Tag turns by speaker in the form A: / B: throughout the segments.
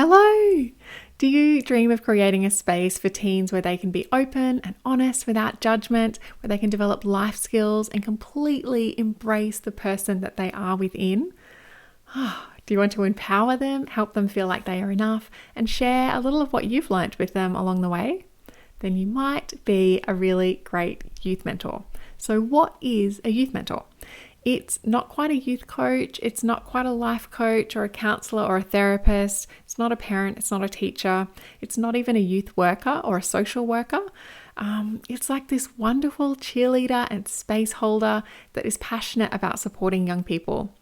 A: Hello! Do you dream of creating a space for teens where they can be open and honest without judgment, where they can develop life skills and completely embrace the person that they are within? Do you want to empower them, help them feel like they are enough, and share a little of what you've learnt with them along the way? Then you might be a really great youth mentor. So what is a youth mentor? It's not quite a youth coach. It's not quite a life coach or a counsellor or a therapist. It's not a parent. It's not a teacher. It's not even a youth worker or a social worker. It's like this wonderful cheerleader and space holder that is passionate about supporting young people.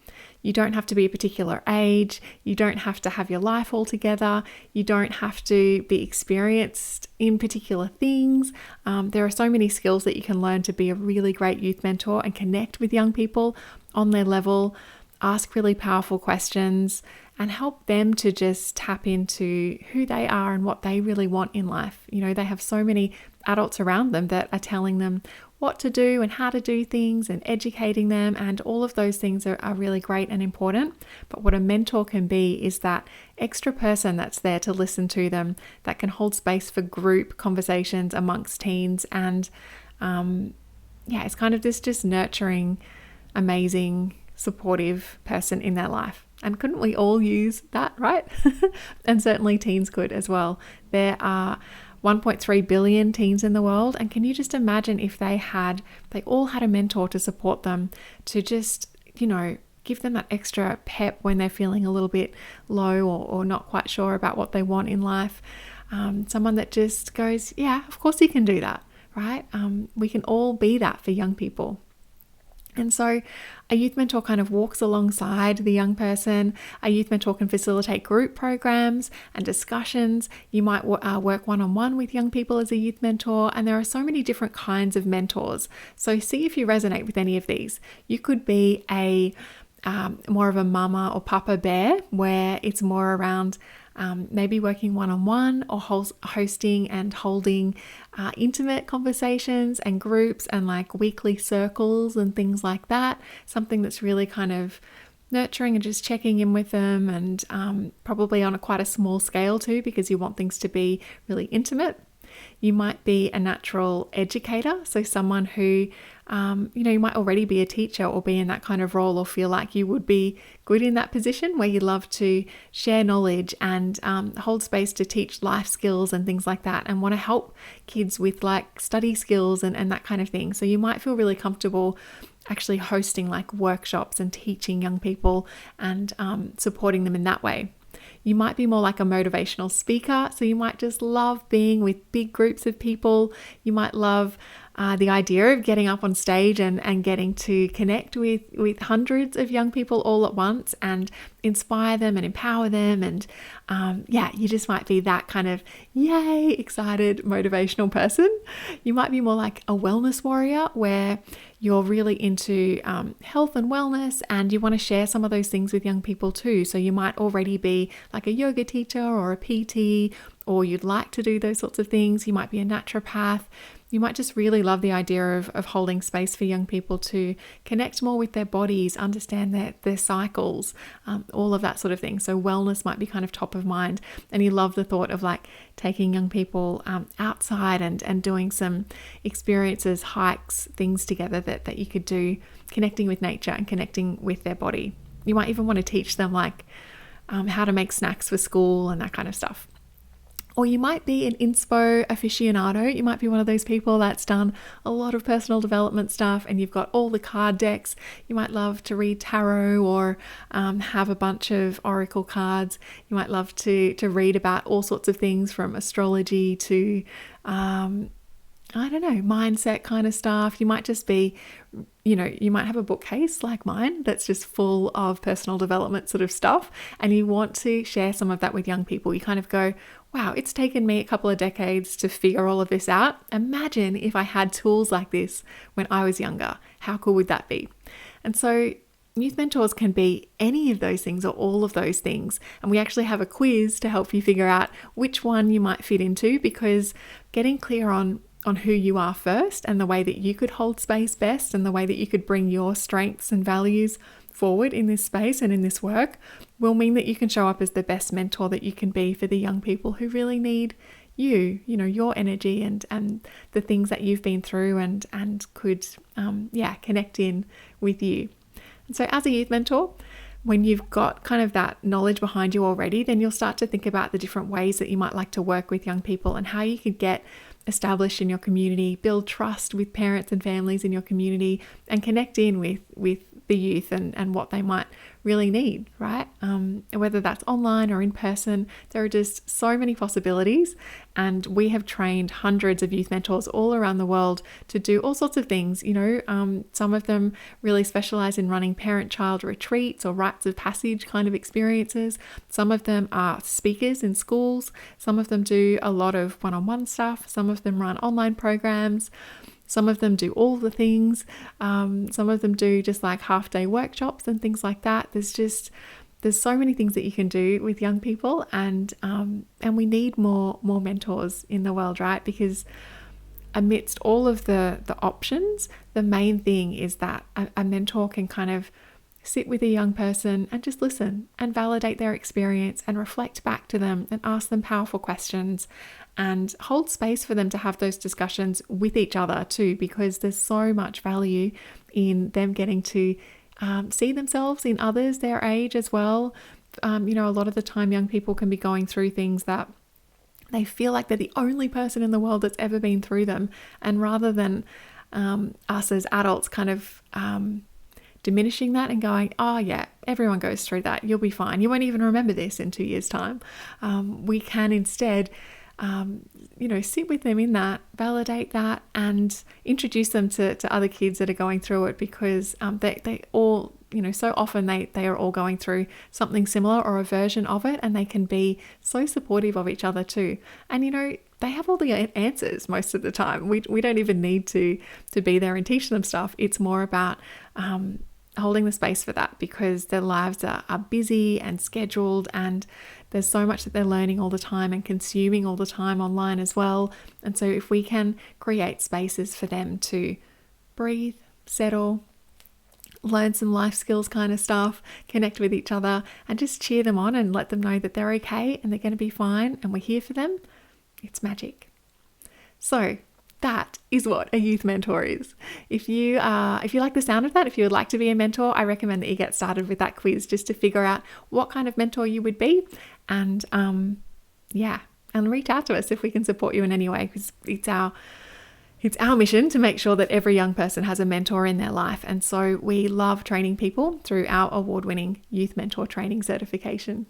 A: You don't have to be a particular age. You don't have to have your life all together. You don't have to be experienced in particular things. There are so many skills that you can learn to be a really great youth mentor and connect with young people on their level, ask really powerful questions, and help them to just tap into who they are and what they really want in life. You know, they have so many adults around them that are telling them what to do and how to do things and educating them, and all of those things are really great and important. But what a mentor can be is that extra person that's there to listen to them, that can hold space for group conversations amongst teens, and it's kind of this just nurturing, amazing, supportive person in their life. And couldn't we all use that, right? And certainly teens could as well. There are 1.3 billion teens in the world, and can you just imagine if they all had a mentor to support them, to just, give them that extra pep when they're feeling a little bit low or not quite sure about what they want in life. Someone that just goes, yeah, of course you can do that, right? We can all be that for young people. And so a youth mentor kind of walks alongside the young person. A youth mentor can facilitate group programs and discussions. You might work one-on-one with young people as a youth mentor, and there are so many different kinds of mentors. So see if you resonate with any of these. You could be more of a mama or papa bear, where it's more around maybe working one-on-one or hosting and holding intimate conversations and groups and like weekly circles and things like that. Something that's really kind of nurturing and just checking in with them, and probably on quite a small scale too, because you want things to be really intimate. You might be a natural educator, so someone who, you might already be a teacher or be in that kind of role, or feel like you would be good in that position where you love to share knowledge and hold space to teach life skills and things like that, and want to help kids with like study skills and that kind of thing. So you might feel really comfortable actually hosting like workshops and teaching young people and supporting them in that way. You might be more like a motivational speaker, so you might just love being with big groups of people. You might love the idea of getting up on stage and getting to connect with hundreds of young people all at once and inspire them and empower them. And you just might be that kind of yay, excited, motivational person. You might be more like a wellness warrior, where you're really into health and wellness, and you want to share some of those things with young people too. So you might already be like a yoga teacher or a PT, or you'd like to do those sorts of things. You might be a naturopath. You might just really love the idea of holding space for young people to connect more with their bodies, understand their cycles, all of that sort of thing. So wellness might be kind of top of mind, and you love the thought of like taking young people outside and doing some experiences, hikes, things together that you could do, connecting with nature and connecting with their body. You might even want to teach them like how to make snacks for school and that kind of stuff. Or you might be an inspo aficionado. You might be one of those people that's done a lot of personal development stuff, and you've got all the card decks. You might love to read tarot or have a bunch of oracle cards. You might love to read about all sorts of things, from astrology to mindset kind of stuff. You might just be, you might have a bookcase like mine that's just full of personal development sort of stuff, and you want to share some of that with young people. You kind of go, wow, it's taken me a couple of decades to figure all of this out. Imagine if I had tools like this when I was younger. How cool would that be? And so youth mentors can be any of those things or all of those things. And we actually have a quiz to help you figure out which one you might fit into, because getting clear on who you are first, and the way that you could hold space best, and the way that you could bring your strengths and values forward in this space and in this work will mean that you can show up as the best mentor that you can be for the young people who really need you, your energy and the things that you've been through and could, connect in with you. And so as a youth mentor, when you've got kind of that knowledge behind you already, then you'll start to think about the different ways that you might like to work with young people and how you could get established in your community, build trust with parents and families in your community, and connect in with the youth and what they might really need, right? Whether that's online or in person, there are just so many possibilities. And we have trained hundreds of youth mentors all around the world to do all sorts of things. Some of them really specialize in running parent-child retreats or rites of passage kind of experiences. Some of them are speakers in schools. Some of them do a lot of one-on-one stuff. Some of them run online programs. Some of them do all the things. Some of them do just like half-day workshops and things like that. There's so many things that you can do with young people, and we need more mentors in the world, right? Because amidst all of the options, the main thing is that a mentor can kind of sit with a young person and just listen and validate their experience and reflect back to them and ask them powerful questions and hold space for them to have those discussions with each other too, because there's so much value in them getting to see themselves in others their age as well. A lot of the time young people can be going through things that they feel like they're the only person in the world that's ever been through them. And rather than us as adults kind of diminishing that and going, oh yeah, everyone goes through that, you'll be fine, you won't even remember this in 2 years' time. We can instead sit with them in that, validate that, and introduce them to other kids that are going through it, because they all, so often they are all going through something similar or a version of it, and they can be so supportive of each other too. And they have all the answers most of the time. We don't even need to be there and teach them stuff. It's more about holding the space for that, because their lives are busy and scheduled, and there's so much that they're learning all the time and consuming all the time online as well. And so if we can create spaces for them to breathe, settle, learn some life skills kind of stuff, connect with each other, and just cheer them on and let them know that they're okay and they're going to be fine and we're here for them, it's magic. So that is what a youth mentor is. If you like the sound of that, if you would like to be a mentor, I recommend that you get started with that quiz just to figure out what kind of mentor you would be, and reach out to us if we can support you in any way, because it's our mission to make sure that every young person has a mentor in their life. And so we love training people through our award-winning youth mentor training certification.